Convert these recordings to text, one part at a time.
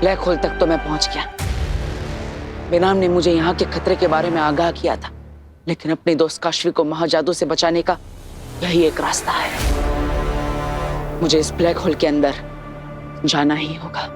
Black hole तक तो मैं पहुंच गया। बेनाम ने मुझे यहाँ के खतरे के बारे में आगाह किया था, लेकिन अपने दोस्त काशवी को महाजादू से बचाने का यही एक रास्ता है। मुझे इस ब्लैक होल के अंदर जाना ही होगा।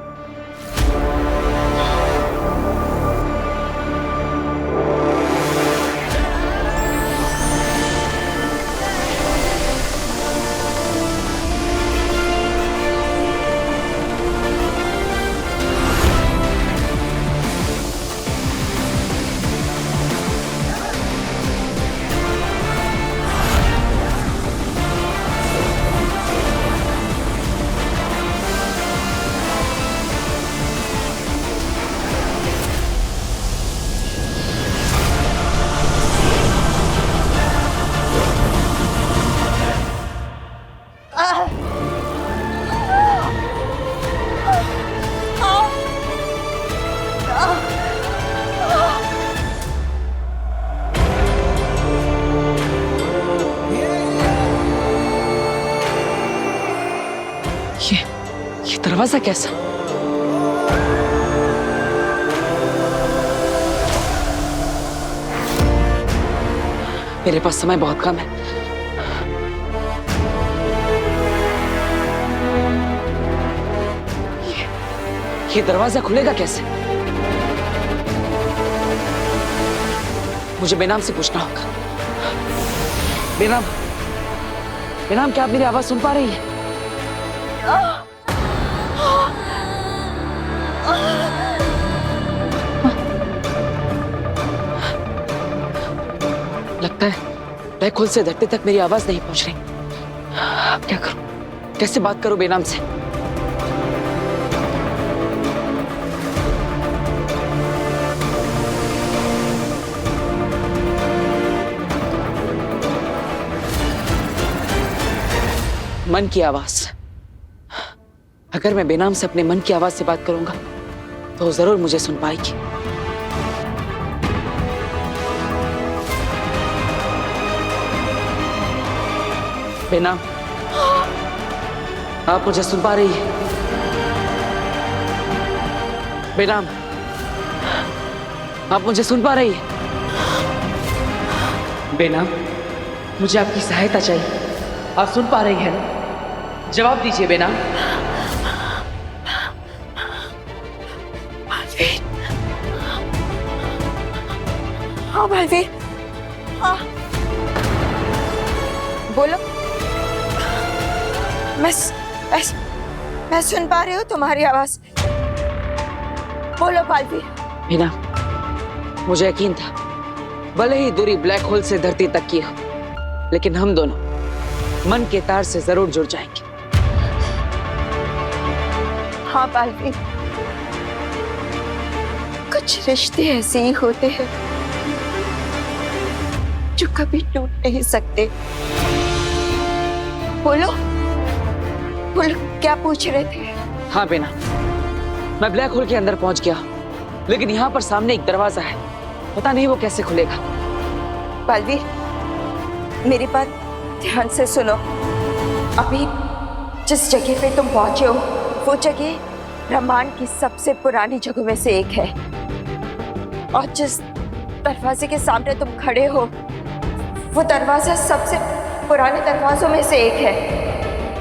ये दरवाजा कैसा? मेरे पास समय बहुत कम है। ये दरवाजा खुलेगा कैसे? मुझे बेनाम से पूछना होगा। बेनाम, बेनाम, क्या आप मेरी आवाज सुन पा रही हैं? लगता है ब्लैक होल से धरती तक मेरी आवाज नहीं पहुंच रही। अब क्या करूं? कैसे बात करूं बेनाम से? मन की आवाज। अगर मैं बेनाम से अपने मन की आवाज से बात करूंगा तो जरूर मुझे सुन पाएगी। बेनाम, आप मुझे सुन पा रही हैं? बेनाम, आप मुझे सुन पा रही हैं? बेनाम, मुझे आपकी सहायता चाहिए। आप सुन पा रही हैं ना? जवाब दीजिए बेनाम। हाँ बलवीर, हाँ बोलो। मैं सुन पा रही हूँ तुम्हारी आवाज। बोलो बलवीर। बेनाम, मुझे यकीन था, भले ही दूरी ब्लैक होल से धरती तक की हो, लेकिन हम दोनों मन के तार से जरूर जुड़ जाएंगे। हाँ बलवीर, कुछ रिश्ते ऐसे ही होते हैं जो कभी टूट नहीं सकते। बोलो बोलो, क्या पूछ रहे थे? हाँ बेना, मैं ब्लैक होल के अंदर पहुंच गया, लेकिन यहाँ पर सामने एक दरवाजा है, पता नहीं वो कैसे खुलेगा। बलवीर, मेरी बात ध्यान से सुनो। अभी जिस जगह पे तुम पहुंचे हो वो जगह ब्रह्मांड की सबसे पुरानी जगहों में से एक है, और जिस दरवाजे के सामने तुम खड़े हो वो दरवाजा सबसे पुराने दरवाजों में से एक है।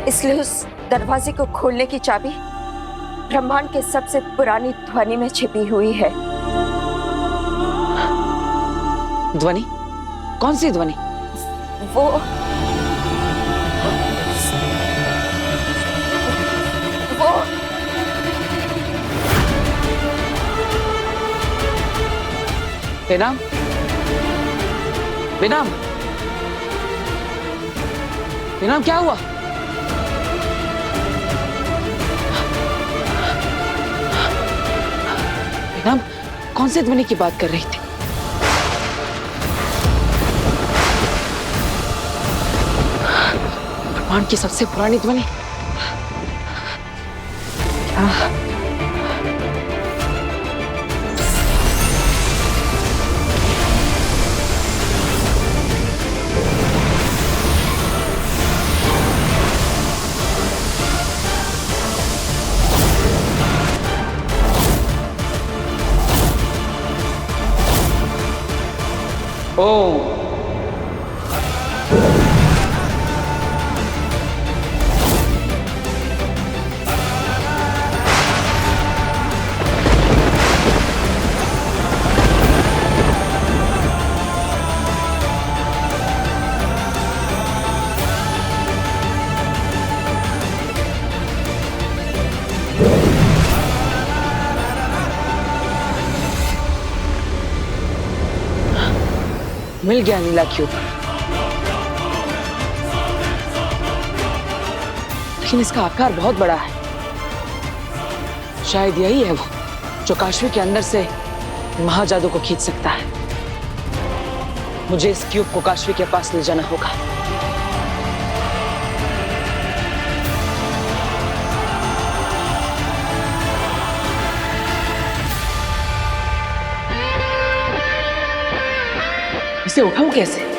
इसलिए उस दरवाजे को खोलने की चाबी ब्रह्मांड के सबसे पुरानी ध्वनि में छिपी हुई है। ध्वनि? कौन सी ध्वनि? वो बेनाम, बेनाम, बेनाम, क्या हुआ? बेनाम, कौन से ध्वनि की बात कर रही थी? ब्रह्मांड की सबसे पुरानी ध्वनि? क्या? ओम। मिल गया नीला क्यूब, लेकिन इसका आकार बहुत बड़ा है। शायद यही है वो जो काशवी के अंदर से महाजादू को खींच सकता है। मुझे इस क्यूब को काशवी के पास ले जाना होगा। इसे उठाऊं कैसे?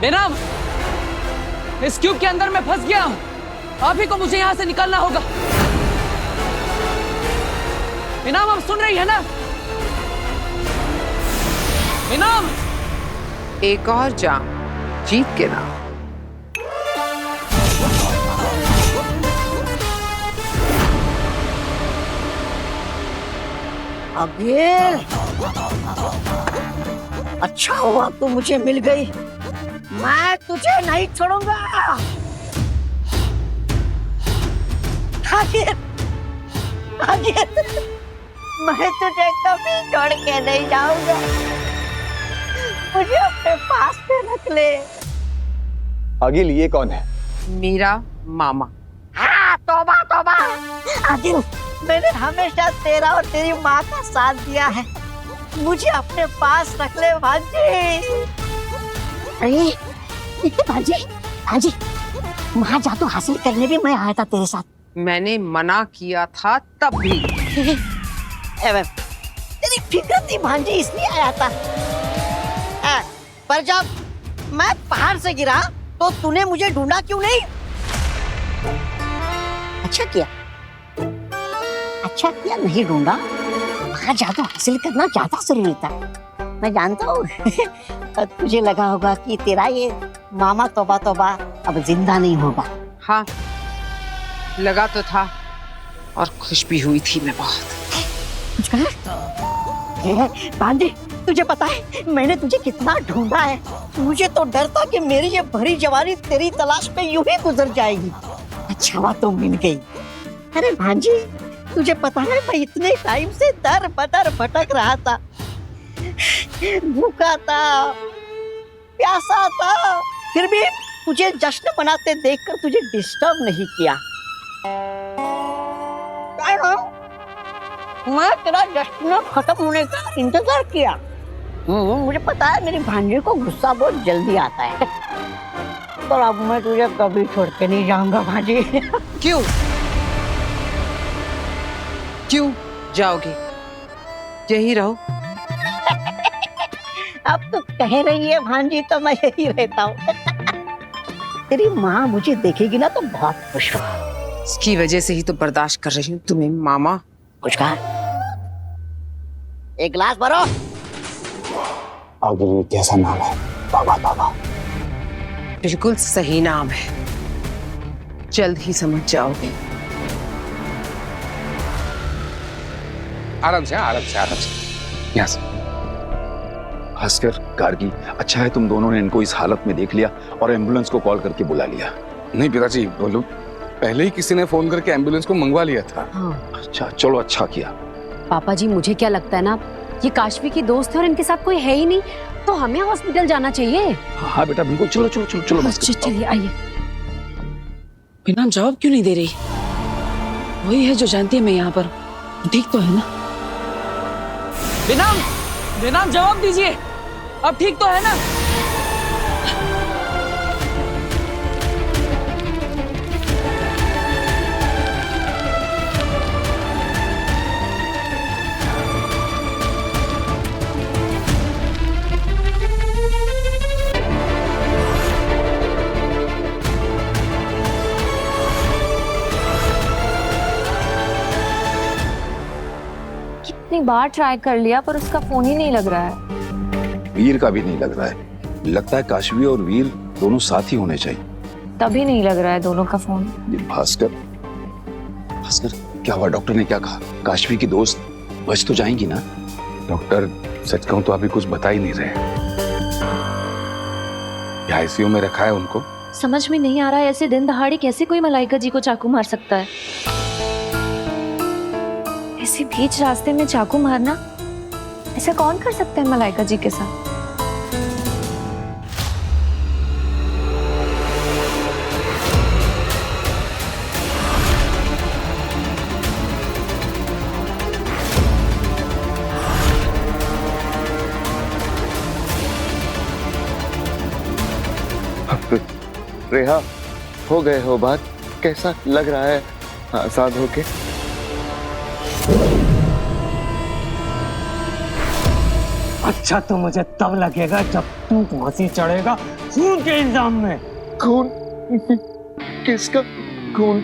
बेनाम, इस क्यूब के अंदर मैं फंस गया हूं। आप ही को मुझे यहां से निकलना होगा। बेनाम, आप सुन रही है ना? बेनाम, एक और जाम जीत के नाम। अबे अच्छा हुआ तू मुझे मिल गई, मैं तुझे नहीं छोड़ूंगा। आगे, आगे, मैं तुझे कभी छोड़ के नहीं जाऊंगा। मुझे अपने पास में रख ले। आगिल, ये कौन है? मेरा मामा। हाँ, तौबा तौबा। आगिल, मैंने हमेशा तेरा और तेरी माँ का साथ दिया है। मुझे अपने पास रख ले भांजी। अरे भांजी, भांजी, महाजादू हासिल करने भी मैं आया था तेरे साथ। मैंने मना किया था तब भी। तेरी फिक्र थी भांजी, इसलिए आया था। पर जब मैं पहाड़ से गिरा तो तूने मुझे ढूंढा क्यों नहीं? अच्छा किया, अच्छा किया नहीं ढूंढा। महाजादू हासिल करना ज्यादा जरूरी था। मैं जानता हूँ तुझे लगा होगा कि तेरा ये मामा तौबा तौबा अब जिंदा नहीं होगा। हाँ, लगा तो था और खुश भी हुई थी मैं बहुत। कुछ कहा? बांधे, तुझे पता है मैंने तुझे कितना ढूंढा है। मुझे तो डर था कि मेरी ये भरी जवानी तेरी तलाश में यूं ही गुजर जाएगी। अच्छा हुआ तुम मिल गई। अरे भांजी, तुझे पता है मैं इतने टाइम से दर बदर भटक रहा था, भूखा था, प्यासा था, फिर भी तुझे जश्न मनाते देखकर तुझे डिस्टर्ब नहीं किया। मैं तेरा जश्न खत्म होने का इंतजार किया। मुझे पता है मेरी भांजी को गुस्सा बहुत जल्दी आता है, पर अब मैं तुझे कभी छोड़ के नहीं जाऊंगा भांजी। क्यों? क्यों जाओगे? यही रहो। अब तो कह रही है भांजी तो मैं यही रहता हूँ। तेरी माँ मुझे देखेगी ना तो बहुत खुश होगी। इसकी वजह से ही तो बर्दाश्त कर रही हूँ तुम्हें मामा। कुछ कहा? एक गिलास भरो। आगिल, ये कैसा नाम है? बाबा बाबा। बिल्कुल सही नाम है, जल्द ही समझ जाओगे। आराम से, आराम से, आराम से। यहाँ से। भास्कर, गार्गी, अच्छा है तुम दोनों ने इनको इस हालत में देख लिया और एम्बुलेंस को कॉल करके बुला लिया। नहीं पिताजी, बोलो, पहले ही किसी ने फोन करके एम्बुलेंस को मंगवा लिया था। हाँ। अच्छा, चलो अच्छा किया। पापा जी, मुझे क्या लगता है ना, ये काशवी की दोस्त है और इनके साथ कोई है ही नहीं, तो हमें हॉस्पिटल जाना चाहिए। हाँ बेटा, बिल्कुल, चलो चलो चलो चलो। चलिए आइए। बेनाम जवाब क्यों नहीं दे रही? वही है जो जानती है मैं यहाँ पर। ठीक तो है ना? बेनाम, बेनाम जवाब दीजिए, अब ठीक तो है ना? कितनी बार ट्राई कर लिया पर उसका फोन ही नहीं लग रहा है। वीर का भी नहीं लग रहा है। लगता है काशवी और वीर दोनों साथ ही होने चाहिए। तभी नहीं लग रहा है दोनों का फोन। ये भास्कर, भास्कर क्या हुआ? डॉक्टर ने क्या कहा? काशवी की दोस्त बच तो जाएंगी ना? डॉक्टर सच कहूं तो अभी कुछ बता ही नहीं रहे। आईसीयू में रखा है उनको। समझ में नहीं आ रहा है ऐसे दिन दहाड़े कैसे कोई मलाइका जी को चाकू मार सकता है। ऐसे बीच रास्ते में चाकू मारना, ऐसा कौन कर सकता है मलाइका जी के साथ? रेहा, हो गए हो बात? कैसा लग रहा है आजाद होके? अच्छा तो मुझे तब लगेगा जब तू फांसी चढ़ेगा खून के इल्जाम में। खून? किसका खून?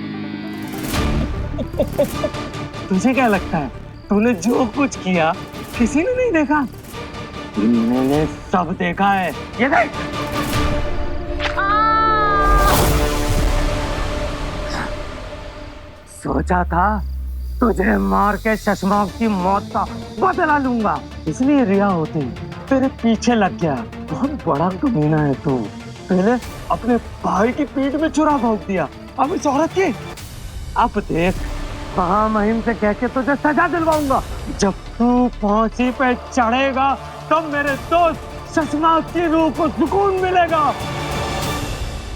तुझे क्या लगता है तूने जो कुछ किया किसी ने नहीं देखा? मैंने सब देखा है। ये देख। सोचा था तुझे मार के शशमाक की मौत का बदला लूंगा, इसलिए रिया होती तेरे पीछे लग गया। बहुत बड़ा कमीना है तू। पहले अपने भाई की पीठ में छुरा भोंक दिया, अब इस औरत की। अब देख महामहिम से कह के तुझे सजा दिलवाऊंगा। जब तू फांसी पे चढ़ेगा तब मेरे दोस्त शशमाक की रूह को सुकून मिलेगा।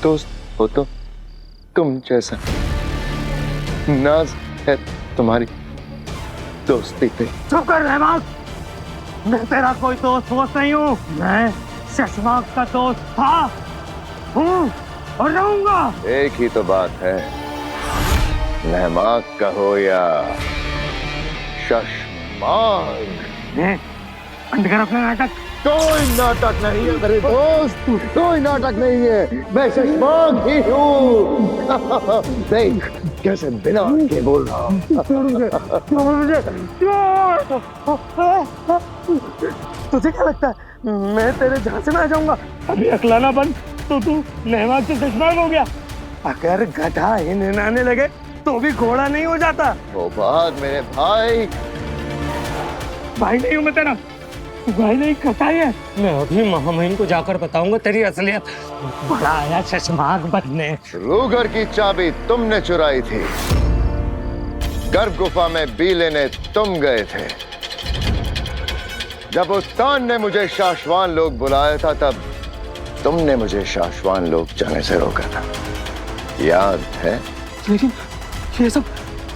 दोस्त हो तो तुम जैसा नाज है तुम्हारी दोस्ती पे। चुप कर रहमान, मैं तेरा कोई दोस्त वोस्त नहीं हूँ। मैं शशमाक का दोस्त था, हूँ और रहूंगा। एक ही तो बात है, रहमाक कहो या शशमाक। अंधकार अपना नाटक। कोई नाटक नहीं है मेरे दोस्त, कोई नाटक नहीं है। मैं शशमाक ही हूँ। देख कैसे बिना के बोल रहा हूँ। तुझे क्या लगता है मैं तेरे झांसे में आ जाऊंगा? अभी अकलाना बंद तो तू रहमान से शशमाक हो गया। अगर गधा ही निनाने लगे तो भी घोड़ा नहीं हो जाता। वो बात मेरे भाई। भाई नहीं हूँ मैं तेरा, भाई नहीं कसाई है। मैं अभी महामहिम को जाकर बताऊंगा तेरी असलियत। बड़ा आया शशमाक बनने। रूगर की चाबी तुमने चुराई थी, गर्भ गुफा में बी लेने तुम गए थे। जब उत्तान ने मुझे शाश्वान लोग बुलाया था तब तुमने मुझे शाश्वान लोग जाने से रोका था, याद है? लेकिन ये सब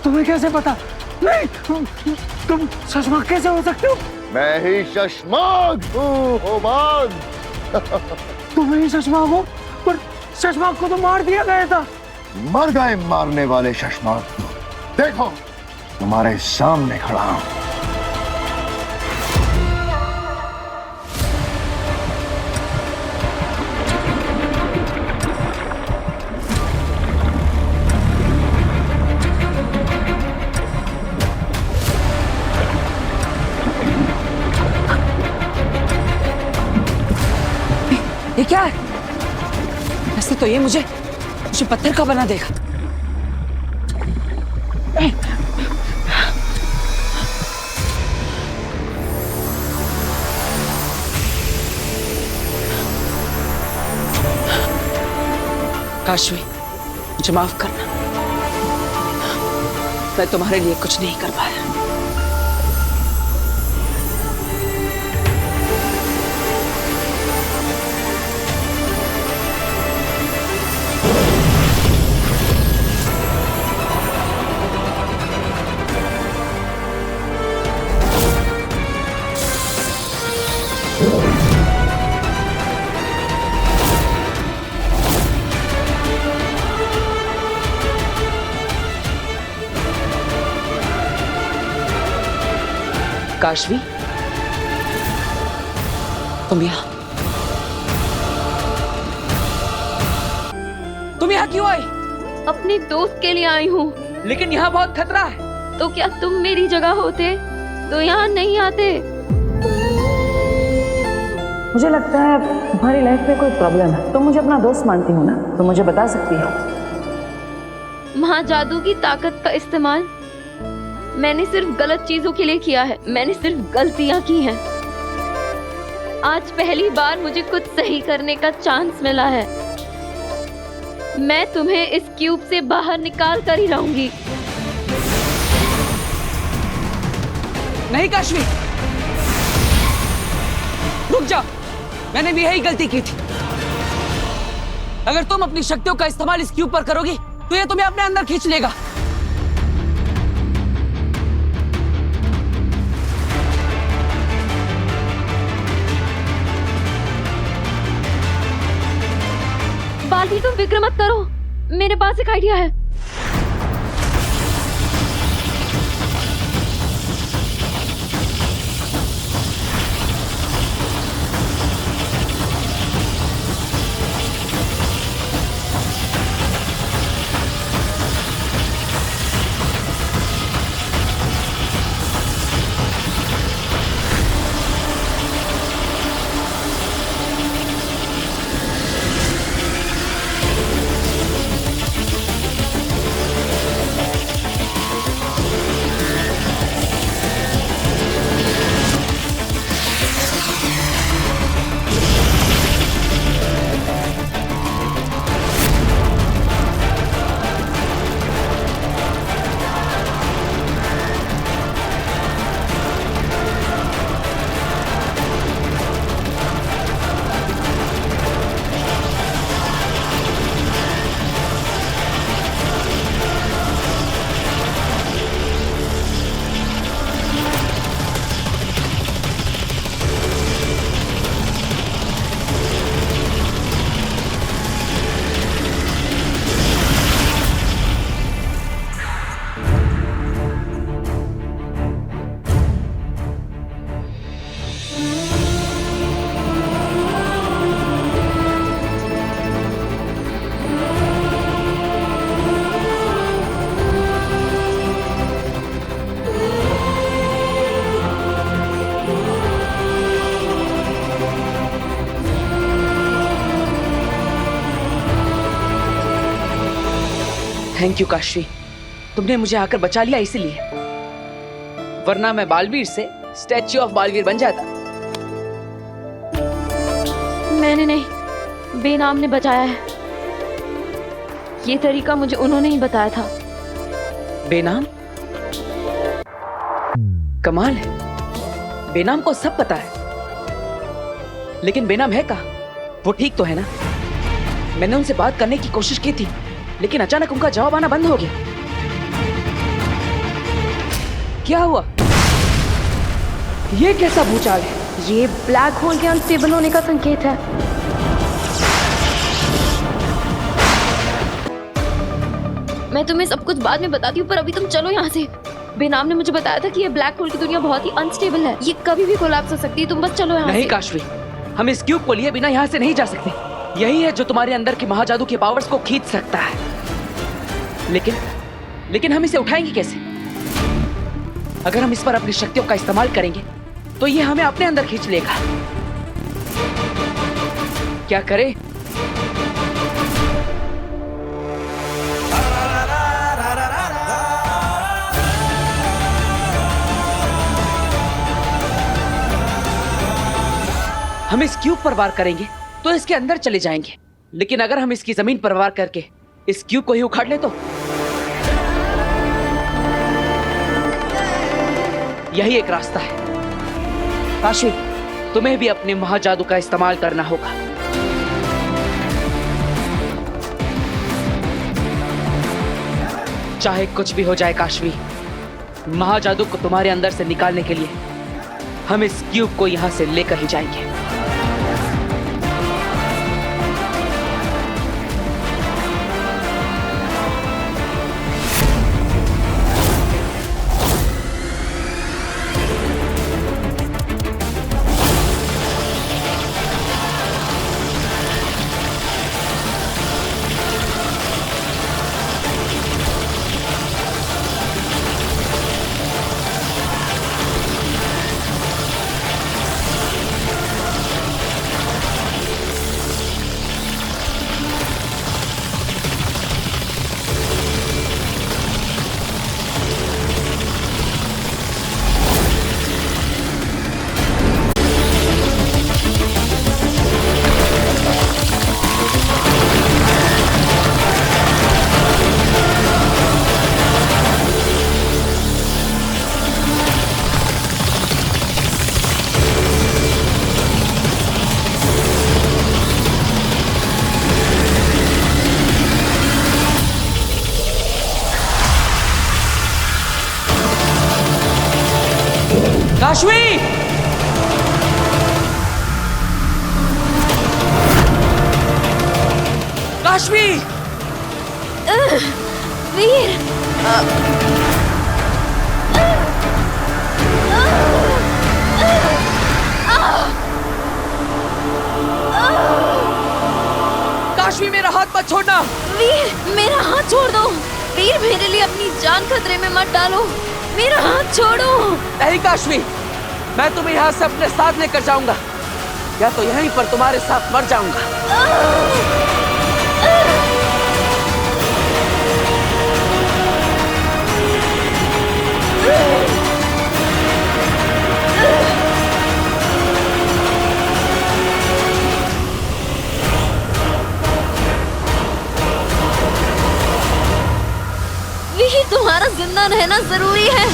तुम्हें कैसे पता? नहीं, तुम शशमाक कैसे हो सकते हो? मैं ही शशमाक हूँ, होबाग। तुम ही शशमाक हो, पर शशमाक को तो मार दिया गया था। मर गए मारने वाले शशमाक को। देखो तुम्हारे सामने खड़ा हूँ। ये क्या है? वैसे तो ये मुझे पत्थर का बना देगा। काशवी, मुझे माफ करना, मैं तुम्हारे लिए कुछ नहीं कर पाया। काशवी, तुम यहाँ क्यों आई? अपने दोस्त के लिए आई हूँ। लेकिन यहाँ बहुत खतरा है। तो क्या तुम मेरी जगह होते तो यहाँ नहीं आते? मुझे लगता है तुम्हारी लाइफ में कोई प्रॉब्लम है। तुम मुझे अपना दोस्त मानती हो ना, तो मुझे बता सकती हो। महाजादू की ताकत का इस्तेमाल मैंने सिर्फ गलत चीजों के लिए किया है। मैंने सिर्फ गलतियां की हैं। आज पहली बार मुझे कुछ सही करने का चांस मिला है। मैं तुम्हें इस क्यूब से बाहर निकाल कर ही रहूंगी। नहीं काशवी, रुक जाओ। मैंने भी यही गलती की थी। अगर तुम अपनी शक्तियों का इस्तेमाल इस क्यूब पर करोगी तो ये तुम्हें अपने अंदर खींच लेगा। बालवीर, तुम फिक्र मत करो, मेरे पास एक आइडिया है। थैंक यू काशवी, तुमने मुझे आकर बचा लिया इसीलिए, वरना मैं बालवीर से स्टैच्यू ऑफ बालवीर बन जाता। मैंने नहीं, बेनाम ने बचाया है। ये तरीका मुझे उन्होंने ही बताया था। बेनाम? कमाल है, बेनाम को सब पता है। लेकिन बेनाम है कहाँ? वो ठीक तो है ना? मैंने उनसे बात करने की कोशिश की थी, लेकिन अचानक उनका जवाब आना बंद हो गया। क्या हुआ? ये कैसा भूचाल है? ये ब्लैक होल के अनस्टेबल होने का संकेत है। मैं तुम्हें सब कुछ बाद में बताती हूँ, पर अभी तुम चलो यहाँ से। बेनाम ने मुझे बताया था कि ये ब्लैक होल की दुनिया बहुत ही अनस्टेबल है। ये कभी भी कोलैप्स हो सकती है। तुम बस चलो यहाँ से। नहीं काशवी, हम इस क्यूब को लिए बिना यहाँ से नहीं जा सकते। यही है जो तुम्हारे अंदर के महाजादू के पावर्स को खींच सकता है। लेकिन हम इसे उठाएंगे कैसे? अगर हम इस पर अपनी शक्तियों का इस्तेमाल करेंगे तो ये हमें अपने अंदर खींच लेगा। क्या करें? हम इस क्यूब पर वार करेंगे तो इसके अंदर चले जाएंगे, लेकिन अगर हम इसकी जमीन पर वार करके इस क्यूब को ही उखाड़ ले तो यही एक रास्ता है। काशी, तुम्हें भी अपने महाजादू का इस्तेमाल करना होगा। चाहे कुछ भी हो जाए काशवी, महाजादू को तुम्हारे अंदर से निकालने के लिए हम इस क्यूब को यहां से लेकर ही जाएंगे। काशवी! काशवी! वीर! काशवी, मेरा हाथ मत छोड़ना! वीर, मेरा हाथ छोड़ दो! वीर, मेरे लिए अपनी जान खतरे में मत डालो! मेरा हाथ छोड़ो! नहीं काशवी, मैं तुम्हें यहाँ से अपने साथ लेकर जाऊंगा, या तो यहीं पर तुम्हारे साथ मर जाऊंगा। वीर, तुम्हारा जिंदा रहना जरूरी है।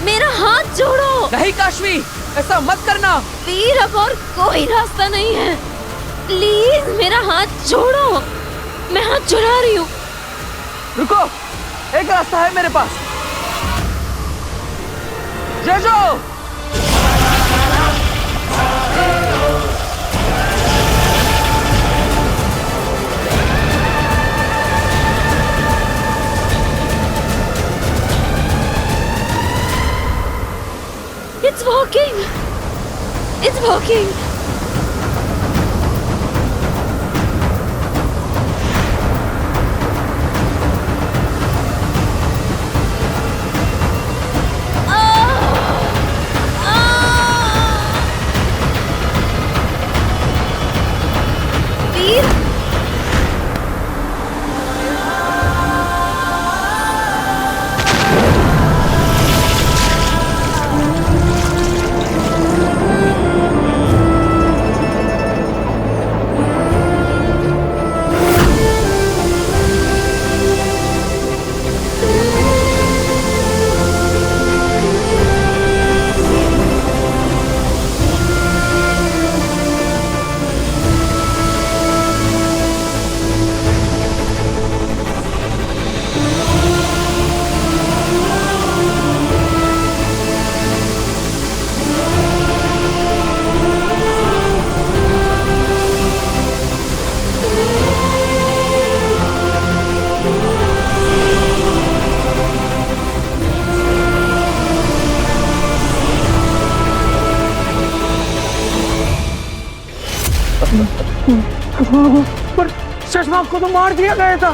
मेरा हाथ छोड़ो! नहीं काशवी, ऐसा मत करना। वीर, अब और कोई रास्ता नहीं है। प्लीज मेरा हाथ छोड़ो। मैं हाथ छुड़ा रही हूँ। रुको, एक रास्ता है मेरे पास। जेजो! It's working. It's working. Veer, पर शशमाक को तो मार दिया गया था।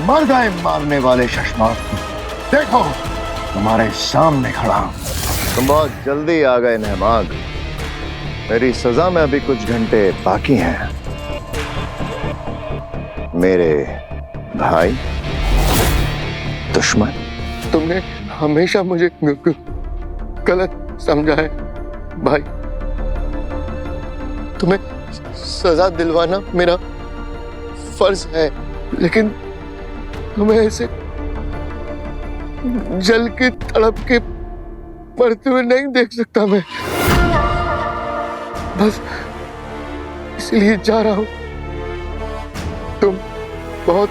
मर गए मारने वाले शशमाक। देखो, तुम्हारे सामने खड़ा हूं। तुम बहुत जल्दी आ गए नहमाग। मेरी सजा में अभी कुछ घंटे बाकी हैं। मेरे भाई, दुश्मन, तुमने हमेशा मुझे गलत समझा है भाई। तुम्हें सजा दिलवाना मेरा फर्ज है, लेकिन तुम्हें ऐसे जल की तड़प के मरते हुए नहीं देख सकता मैं। बस इसलिए जा रहा हूं। तुम बहुत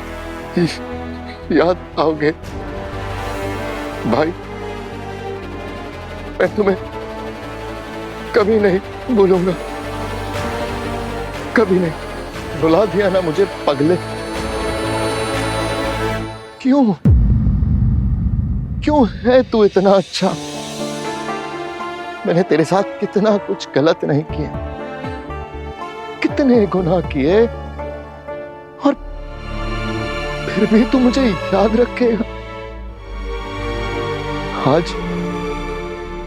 याद आओगे भाई। मैं तुम्हें कभी नहीं भूलूंगा, कभी नहीं। बुला दिया ना मुझे पगले। क्यों है तू इतना अच्छा? मैंने तेरे साथ कितना कुछ गलत नहीं किया, कितने गुनाह किए, और फिर भी तू मुझे याद रखेगा। आज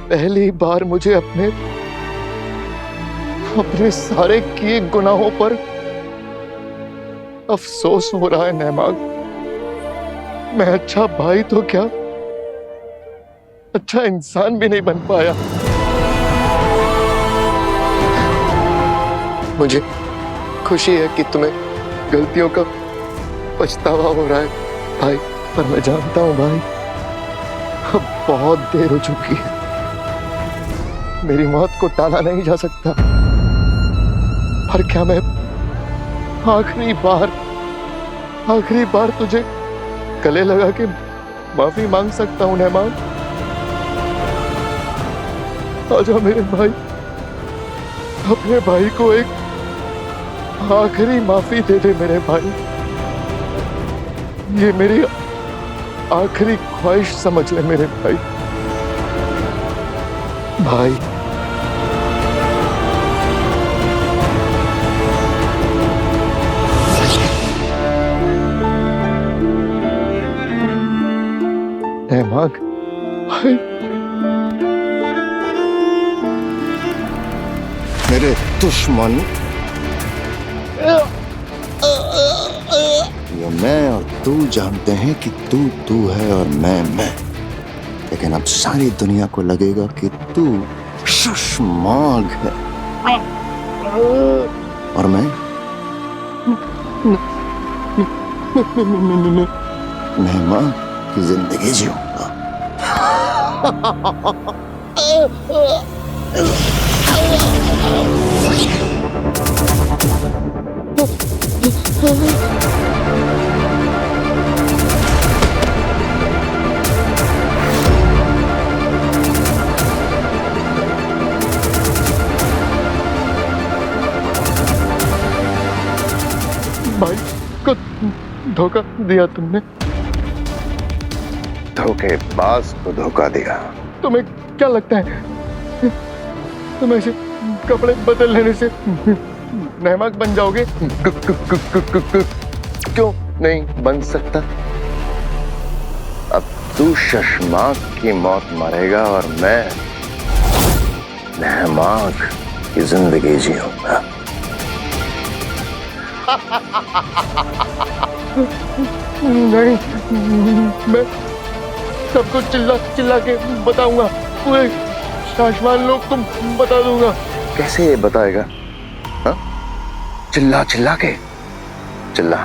पहली बार मुझे अपने सारे किए गुनाहों पर अफसोस हो रहा है नहमाग। मैं अच्छा भाई तो क्या, अच्छा इंसान भी नहीं बन पाया। मुझे खुशी है कि तुम्हें गलतियों का पछतावा हो रहा है भाई, पर मैं जानता हूं भाई, अब बहुत देर हो चुकी है। मेरी मौत को टाला नहीं जा सकता। पर क्या मैं आखिरी बार तुझे गले लगा के माफी मांग सकता हूं नहमान? आजा मेरे भाई, अपने भाई को एक आखिरी माफी दे दे मेरे भाई। ये मेरी आखिरी ख्वाहिश समझ ले मेरे भाई। भाई नेहमाग, भाई मेरे दुश्मन ये मैं और तू जानते हैं कि तू है और मैं, लेकिन अब सारी दुनिया को लगेगा कि तू शशमाग है और मैं नेहमाग की जिंदगी जीऊंगा। भाई को धोखा दिया तुमने, धोखेबाज को धोखा दिया। तुम्हें क्या लगता है तुम ऐसे कपड़े बदल लेने से नेहमाग बन जाओगे? क्यों नहीं बन सकता? अब तू शशमाग की मौत मरेगा और मैं नेहमाग की जिंदगी जीऊंगा। नहीं, मैं सबको चिल्ला चिल्ला के बताऊंगा, पूरे शाशमान लोग तुम बता दूंगा। कैसे ये बताएगा? हाँ? चिल्ला चिल्ला के, चिल्ला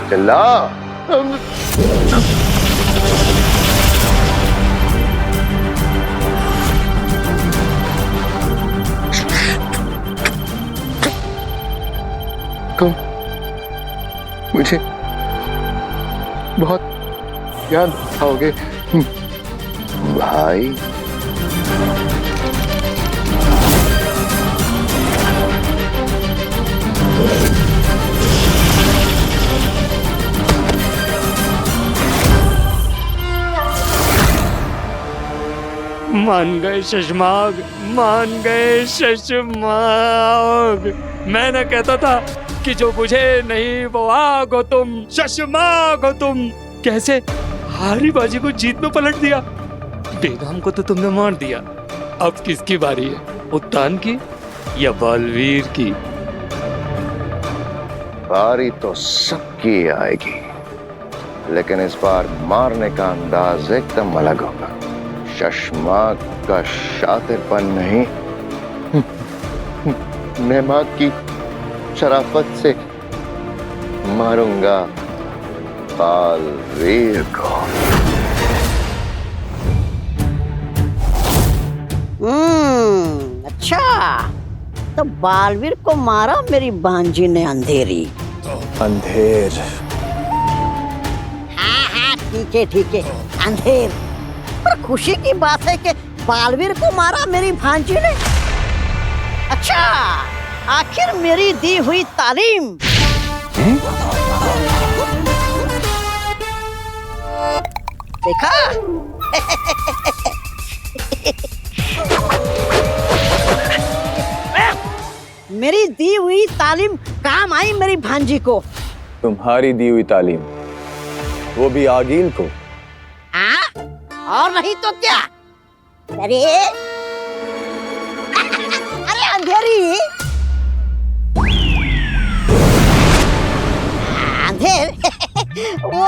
चिल्ला। तुम मुझे बहुत याद आओगे भाई। मान गए शशमाग, मान गए शशमाग। मैं ना कहता था कि जो बुझे नहीं वो आग हो तुम, शशमाग हो तुम। कैसे हारी बाजी को जीत में पलट दिया। बेगम को तो तुमने मार दिया, अब किसकी बारी है? उत्तान की या बालवीर की? बारी तो सबकी आएगी, लेकिन इस बार मारने का अंदाज एकदम अलग होगा। शशमाग का शातिरपन नहीं, नेहमाग की शराफत से मारूंगा बालवीर को। अच्छा, तो बालवीर को मारा मेरी भांजी ने अंधेरी। अंधेर? हाँ, ठीक है, अंधेर। पर खुशी की बात है कि बालवीर को मारा मेरी भांजी ने। अच्छा, आखिर मेरी दी हुई तालीम देखा? मेरी दी हुई तालीम काम आई मेरी भांजी को। तुम्हारी दी हुई तालीम, वो भी आगील को? हाँ, और नहीं तो क्या? अरे अंधेरी, अंधेर वो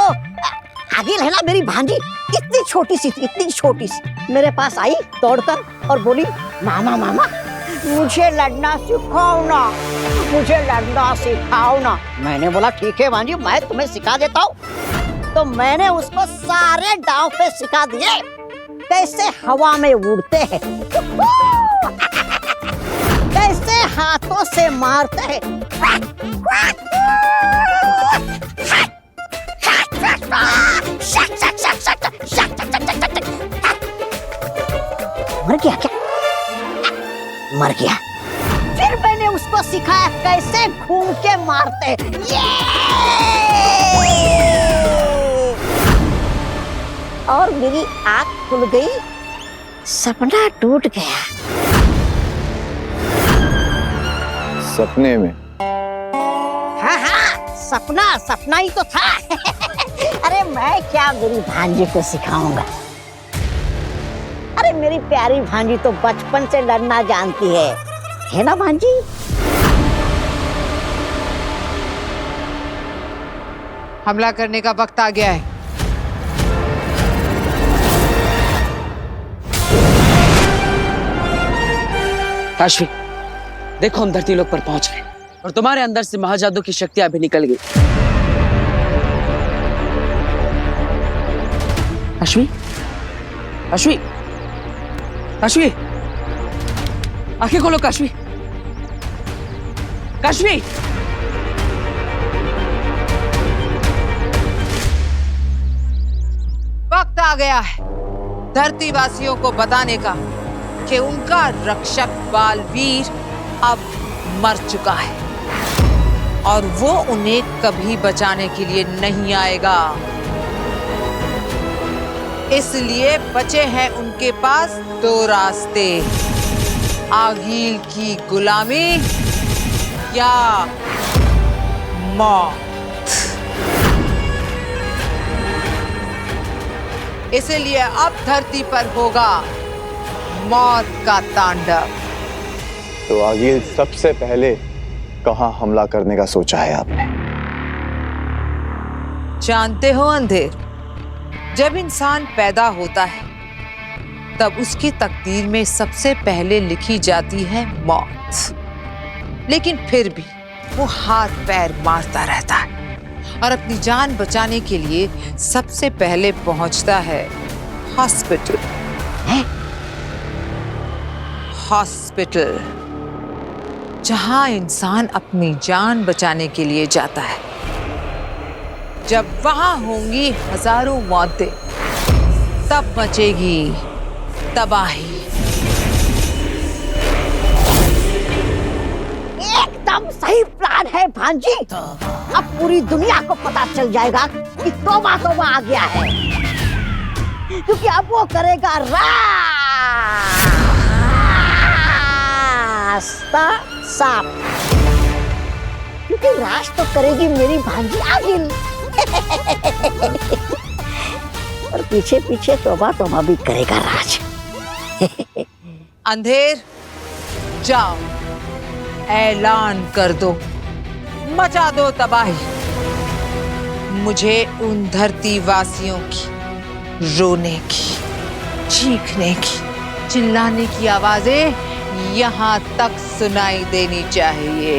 आगिल है ना मेरी भांजी, इतनी छोटी सी थी, इतनी छोटी सी, मेरे पास आई दौड़कर और बोली, मामा मामा मुझे लड़ना सिखाओ ना, मुझे लड़ना सिखाओ ना। मैंने बोला ठीक है भांजी, मैं तुम्हें सिखा देता हूँ। तो मैंने उसको सारे दांव पे सिखा दिए, कैसे हवा में उड़ते हैं, कैसे हाथों से मारते हैं, मर गया क्या? मर गया। फिर मैंने उसको सिखाया कैसे घूम के मारते। और मेरी आंख खुल गई, सपना टूट गया। सपने में? हाँ हाँ, सपना सपना ही तो था। अरे मैं क्या मेरी भांजी को सिखाऊंगा? अरे मेरी प्यारी भांजी तो बचपन से लड़ना जानती है ना भांजी? हमला करने का वक्त आ गया है। काशवी, देखो हम धरती लोक पर पहुंच गए और तुम्हारे अंदर से महाजादू की शक्तियां भी निकल गई। काशवी, काशवी, काशवी, आंखें खोलो काशवी, काशवी। वक्त आ गया है धरती वासियों को बताने का कि उनका रक्षक बालवीर अब मर चुका है और वो उन्हें कभी बचाने के लिए नहीं आएगा। इसलिए बचे हैं उनके पास दो रास्ते, आगील की गुलामी या मौत। इसलिए अब धरती पर होगा मौत का तांडव। तो आगे सबसे पहले कहाँ हमला करने का सोचा है आपने? जानते हो अंधेर, जब इंसान पैदा होता है तब उसकी तकदीर में सबसे पहले लिखी जाती है मौत। लेकिन फिर भी वो हाथ पैर मारता रहता है और अपनी जान बचाने के लिए सबसे पहले पहुंचता है हॉस्पिटल। हॉस्पिटल जहां इंसान अपनी जान बचाने के लिए जाता है। जब वहां होंगी हजारों मौतें, तब मचेगी तबाही। एकदम सही प्लान है भांजी। अब पूरी दुनिया को पता चल जाएगा कि तौबा तौबा आ गया है, क्योंकि अब वो करेगा रास्ता साफ, क्योंकि राज तो करेगी मेरी भांजी आगिल। और पीछे पीछे तौबा तौबा भी करेगा राज। अंधेर, जाओ ऐलान कर दो, मचा दो तबाही। मुझे उन धरती वासियों की रोने की, चीखने की, चिल्लाने की आवाजें यहाँ तक सुनाई देनी चाहिए।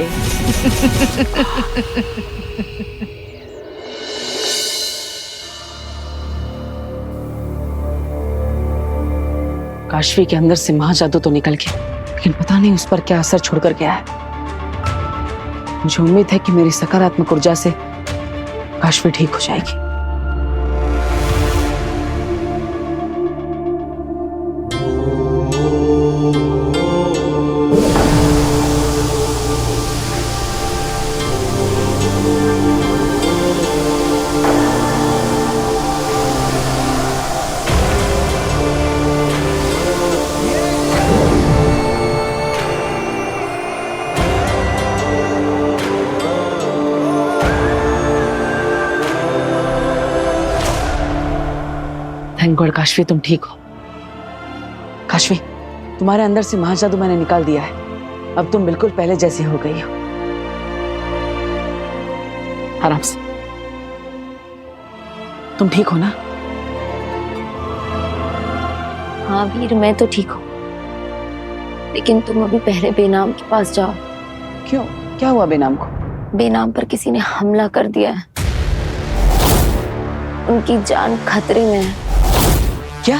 काशवी के अंदर से महाजादू तो निकल गया, लेकिन पता नहीं उस पर क्या असर छोड़कर गया है। मुझे उम्मीद है कि मेरी सकारात्मक ऊर्जा से काशवी ठीक हो जाएगी। थैंक गॉड काशवी, तुम ठीक हो। काशवी, तुम्हारे अंदर से महाजादू मैंने निकाल दिया है। अब तुम बिल्कुल पहले जैसी हो गई हो। आराम से। तुम ठीक हो ना? हाँ वीर, मैं तो ठीक हूँ, लेकिन तुम अभी पहले बेनाम के पास जाओ। क्यों? क्या हुआ बेनाम को? बेनाम पर किसी ने हमला कर दिया है, उनकी जान खतरे में है। क्या?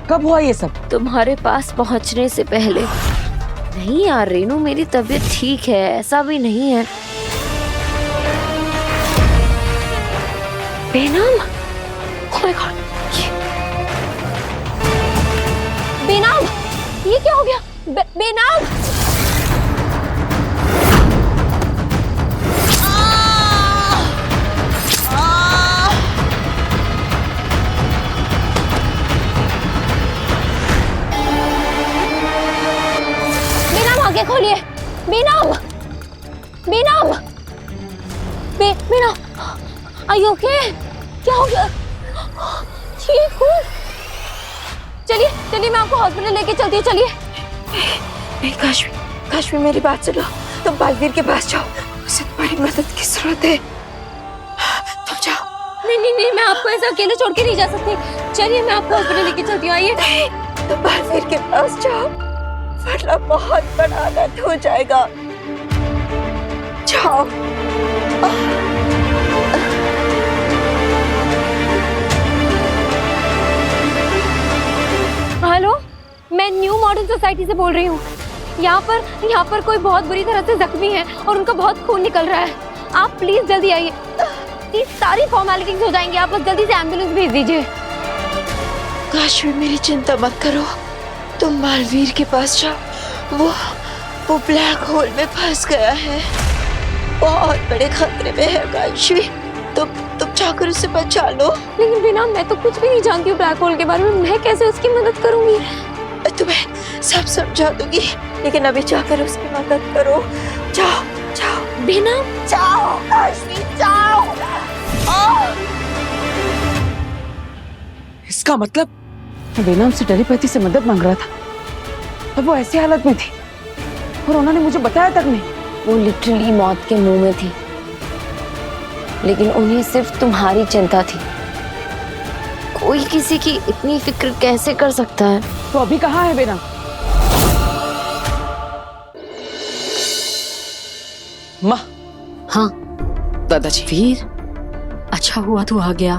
कब हुआ ये सब? तुम्हारे पास पहुंचने से पहले। नहीं यार रेनू, मेरी तबीयत ठीक है, ऐसा भी नहीं है। बेनाम? Oh my God, ये क्या हो गया? बेनाम! बेनाम आगे खोलिए। बेनाम! बेनाम! बेनाम! Are you okay? क्या हो गया? ठीक हूँ। चलिए चलिए, मैं आपको हॉस्पिटल लेके चलती हूँ। चलिए। नहीं काशवी मेरी बात सुनो। तुम बालवीर के पास जाओ, उसे तुम्हारी मदद की जरूरत है। तुम जाओ। नहीं, मैं आपको ऐसा अकेले छोड़ के नहीं जा सकती। चलिए, मैं आपको हॉस्पिटल लेके चलती हूँ। आइए। नहीं, तुम बालवीर के पास जाओ, वरना बहुत बड़ा अनर्थ हो जाएगा। जाओ। हेलो, मैं न्यू मॉडर्न सोसाइटी से बोल रही हूँ। यहाँ पर कोई बहुत बुरी तरह से जख्मी है और उनका बहुत खून निकल रहा है। आप प्लीज जल्दी आइए। ये सारी फॉर्मेलिटीज हो जाएंगी, आप बस जल्दी से एम्बुलेंस भेज दीजिए। काशवी मेरी चिंता मत करो, तुम बालवीर के पास जाओ। वो ब्लैक होल में फंस गया है, बहुत बड़े खतरे में है काशवी। तुम जाकर उसे बचा लो। लेकिन बिना, मैं तो कुछ भी नहीं जानती हूँ ब्लैक होल के बारे में। मैं कैसे उसकी मदद करूंगी? तुम्हें सब समझा दूंगी, लेकिन अभी जाकर उसकी मदद करो। जाओ बिना, जाओ काशवी, जाओ। इसका मतलब बेनाम से टेलीपैथी से मदद मांग रहा था, तब वो ऐसी हालत में थी और उन्होंने मुझे बताया तक नहीं। वो लिटरली मौत के मुंह में थी, लेकिन उन्हें सिर्फ तुम्हारी चिंता थी। कोई किसी की इतनी फिक्र कैसे कर सकता है? तो अभी कहाँ है बेनाम? माँ। हाँ दादाजी। वीर, अच्छा हुआ तू आ गया।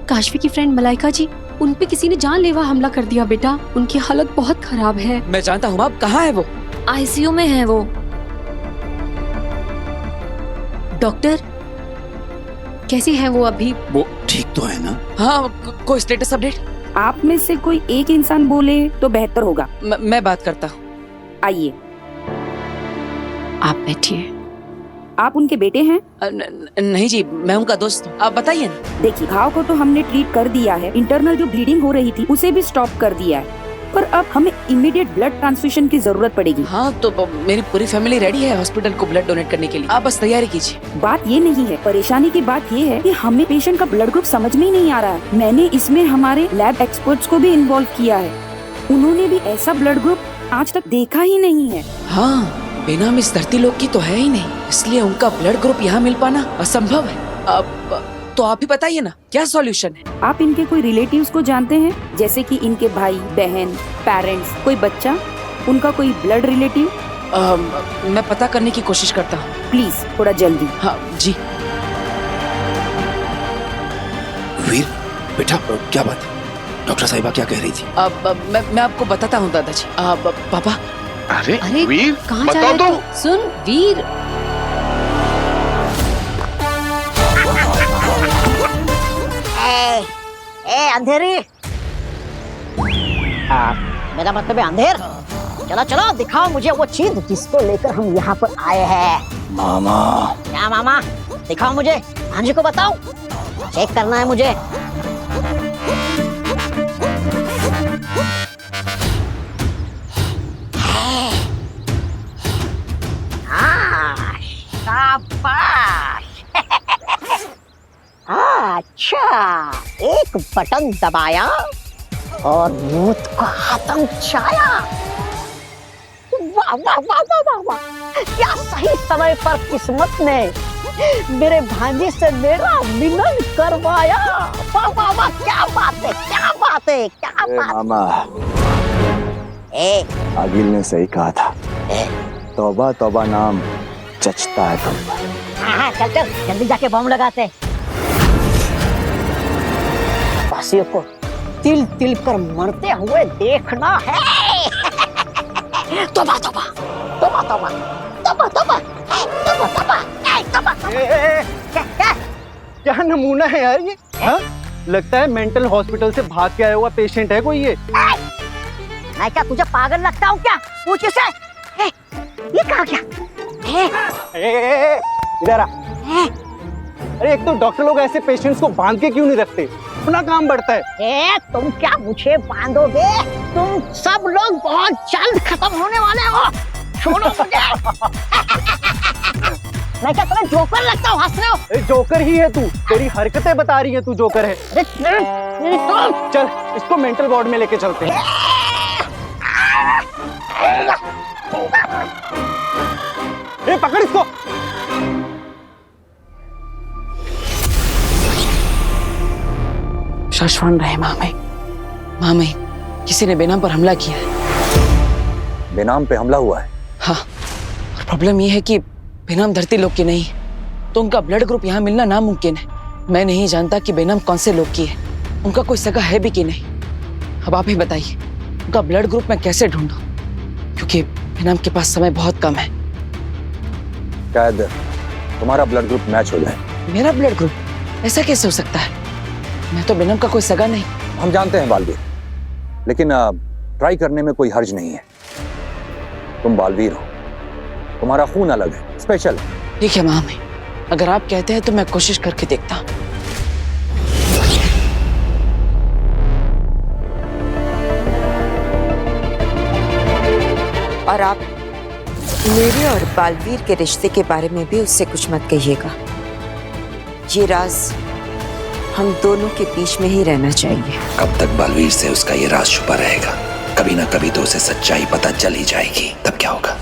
काशवी की फ्रेंड मलाइका जी, उन पे किसी ने जानलेवा हमला कर दिया बेटा। उनकी हालत बहुत खराब है। मैं जानता हूँ, अब कहाँ है वो? आईसीयू में है वो। डॉक्टर, कैसी है वो अभी? वो ठीक तो है ना? हाँ, कोई स्टेटस अपडेट? आप में से कोई एक इंसान बोले तो बेहतर होगा। मैं बात करता हूँ। आइए। आप बैठिए। आप उनके बेटे हैं? नहीं जी, मैं उनका दोस्त हूँ। आप बताइए ना। देखिए, घाव को तो हमने ट्रीट कर दिया है, इंटरनल जो ब्लीडिंग हो रही थी उसे भी स्टॉप कर दिया है, पर अब हमें इमीडिएट ब्लड ट्रांसफ्यूजन की जरूरत पड़ेगी। हाँ, तो मेरी पूरी फैमिली रेडी है हॉस्पिटल को ब्लड डोनेट करने के लिए। आप बस तैयारी कीजिए। बात ये नहीं है, परेशानी की बात ये है कि हमें पेशेंट का ब्लड ग्रुप समझ में ही नहीं आ रहा है। मैंने इसमें हमारे लैब एक्सपर्ट्स को भी इन्वॉल्व किया है, उन्होंने भी ऐसा ब्लड ग्रुप आज तक देखा ही नहीं है। हाँ, बेनाम इस धरती लोक की तो है ही नहीं, इसलिए उनका ब्लड ग्रुप यहाँ मिल पाना असंभव है। अब तो आप ही बताइए ना, क्या सॉल्यूशन है? आप इनके कोई रिलेटिव्स को जानते हैं, जैसे कि इनके भाई बहन, पेरेंट्स, कोई बच्चा, उनका कोई ब्लड रिलेटिव? मैं पता करने की कोशिश करता हूँ। प्लीज थोड़ा जल्दी। हाँ जी। वीर बेटा, क्या बात है? डॉक्टर साहिबा क्या कह रही थी? मैं आपको बताता हूँ दादाजी। पापा। अरे वीर, कहाँ बता जा रहे दो। हो? सुन वीर, अंधेरी। मेरा मतलब है अंधेर। चलो चलो, दिखाओ मुझे वो चीज जिसको लेकर हम यहाँ पर आए हैं। मामा। क्या मामा? दिखाओ मुझे, भांजी को बताओ, चेक करना है मुझे। शाबाश। अच्छा, एक बटन दबाया और मूत को खत्म छाया। वाह वाह वाह वाह वाह वाह, क्या सही समय पर किस्मत ने मेरे भांजी से मेरा मिलन करवाया। वाह वाह वाह, क्या बात है, क्या बात है, क्या बात। मामा, आगिल ने सही कहा था, तौबा तौबा नाम जचता है तुम पर। हाँ, चल चल जल्दी जाके बम लगाते। वासियों को तिल तिल कर मरते हुए देखना है। तौबा तौबा तौबा तौबा तौबा तौबा तौबा तौबा तौबा। क्या नमूना है यार ये? हाँ? लगता है मेंटल हॉस्पिटल से भाग के आया हुआ पेशेंट है कोई ये। मैं क्या तुझे पागल लगता हूँ क्या? पूछ इसे। ये कहाँ गया? इधर आ। अरे एक तो डॉक्टर लोग ऐसे पेशेंट्स को बांध के क्यों नहीं रखते? अपना काम बढ़ता है। तुम क्या मुझे बांधोगे? तुम सब लोग बहुत जल्द खत्म होने वाले हो। छोड़ो मुझे। मैं क्या तुम्हें जोकर लगता हूँ? हंस रहे हो? जोकर ही है तू, तेरी हरकतें बता रही है तू जोकर है। चल इसको मेंटल वार्ड में लेके चलते हैं। पकड़ इसको। शशवान रहे मामे, किसी ने बेनाम पर हमला किया है। बेनाम पे हमला हुआ है? हाँ, और प्रॉब्लम यह है कि बेनाम धरती लोग की नहीं, तो उनका ब्लड ग्रुप यहाँ मिलना नामुमकिन है। मैं नहीं जानता कि बेनाम कौन से लोग की है, उनका कोई सगा है भी कि नहीं। अब आप ही बताइए, उनका ब्लड ग्रुप मैं कैसे ढूंढूं? क्योंकि बेनाम के पास समय बहुत कम है। शायद तुम्हारा ब्लड ग्रुप मैच हो जाए। मेरा ब्लड ग्रुप? ऐसा कैसे हो सकता है? मैं तो बेनाम का कोई सगा नहीं। हम जानते हैं बालवीर, लेकिन ट्राई करने में कोई हर्ज नहीं है। तुम बालवीर हो, तुम्हारा खून अलग है, स्पेशल है। ठीक है मामे, अगर आप कहते हैं तो मैं कोशिश करके देखता हूँ। और आप मेरे और बालवीर के रिश्ते के बारे में भी उससे कुछ मत कहिएगा। ये राज हम दोनों के बीच में ही रहना चाहिए। कब तक बालवीर से उसका ये राज छुपा रहेगा? कभी ना कभी तो उसे सच्चाई पता चल ही जाएगी, तब क्या होगा?